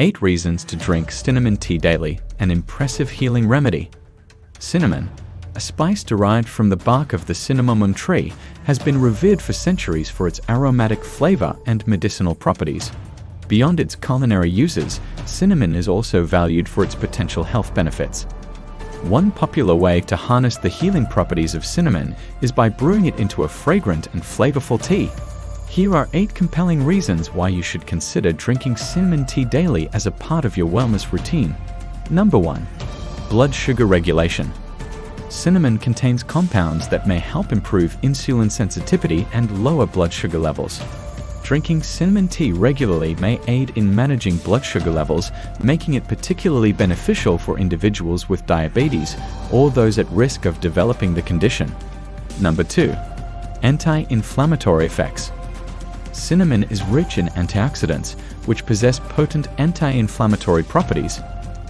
8 reasons to drink cinnamon tea daily, an impressive healing remedy. Cinnamon, a spice derived from the bark of the cinnamomum tree, has been revered for centuries for its aromatic flavor and medicinal properties. Beyond its culinary uses, cinnamon is also valued for its potential health benefits. One popular way to harness the healing properties of cinnamon is by brewing it into a fragrant and flavorful tea. Here are 8 compelling reasons why you should consider drinking cinnamon tea daily as a part of your wellness routine. Number 1. Blood sugar regulation. Cinnamon contains compounds that may help improve insulin sensitivity and lower blood sugar levels. Drinking cinnamon tea regularly may aid in managing blood sugar levels, making it particularly beneficial for individuals with diabetes or those at risk of developing the condition. Number 2. Anti-inflammatory effects. Cinnamon is rich in antioxidants, which possess potent anti-inflammatory properties.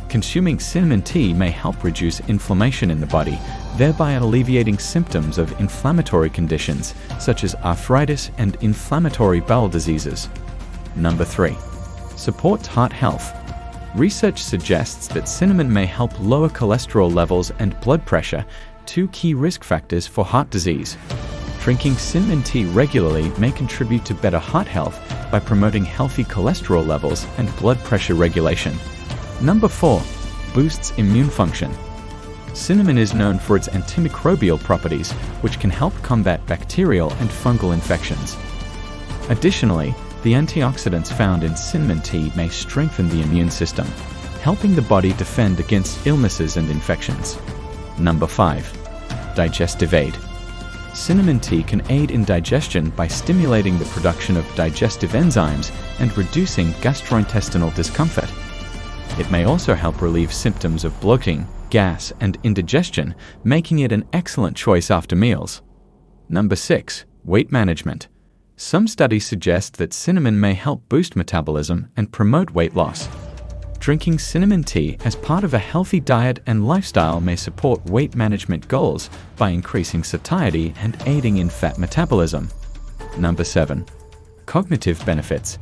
Consuming cinnamon tea may help reduce inflammation in the body, thereby alleviating symptoms of inflammatory conditions such as arthritis and inflammatory bowel diseases. Number 3. Supports heart health. Research suggests that cinnamon may help lower cholesterol levels and blood pressure, 2 key risk factors for heart disease. Drinking cinnamon tea regularly may contribute to better heart health by promoting healthy cholesterol levels and blood pressure regulation. Number 4. Boosts immune function. Cinnamon is known for its antimicrobial properties, which can help combat bacterial and fungal infections. Additionally, the antioxidants found in cinnamon tea may strengthen the immune system, helping the body defend against illnesses and infections. Number 5. Digestive aid. Cinnamon tea can aid in digestion by stimulating the production of digestive enzymes and reducing gastrointestinal discomfort. It may also help relieve symptoms of bloating, gas, and indigestion, making it an excellent choice after meals. Number 6. Weight management. Some studies suggest that cinnamon may help boost metabolism and promote weight loss. Drinking cinnamon tea as part of a healthy diet and lifestyle may support weight management goals by increasing satiety and aiding in fat metabolism. Number 7. Cognitive benefits.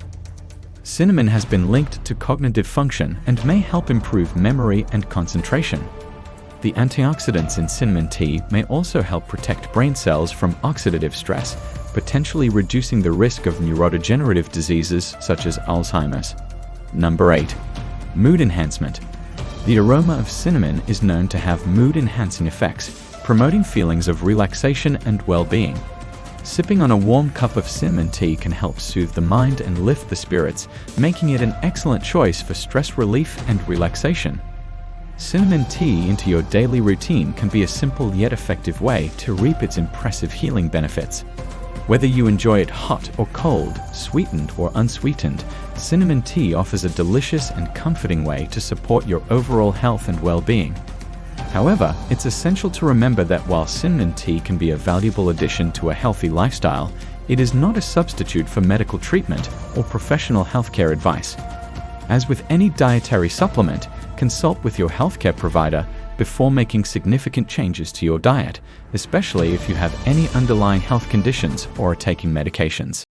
Cinnamon has been linked to cognitive function and may help improve memory and concentration. The antioxidants in cinnamon tea may also help protect brain cells from oxidative stress, potentially reducing the risk of neurodegenerative diseases such as Alzheimer's. Number 8. Mood enhancement. The aroma of cinnamon is known to have mood-enhancing effects, promoting feelings of relaxation and well-being. Sipping on a warm cup of cinnamon tea can help soothe the mind and lift the spirits, making it an excellent choice for stress relief and relaxation. Cinnamon tea into your daily routine can be a simple yet effective way to reap its impressive healing benefits. Whether you enjoy it hot or cold, sweetened or unsweetened, cinnamon tea offers a delicious and comforting way to support your overall health and well-being. However, it's essential to remember that while cinnamon tea can be a valuable addition to a healthy lifestyle, it is not a substitute for medical treatment or professional healthcare advice. As with any dietary supplement, consult with your healthcare provider before making significant changes to your diet, especially if you have any underlying health conditions or are taking medications.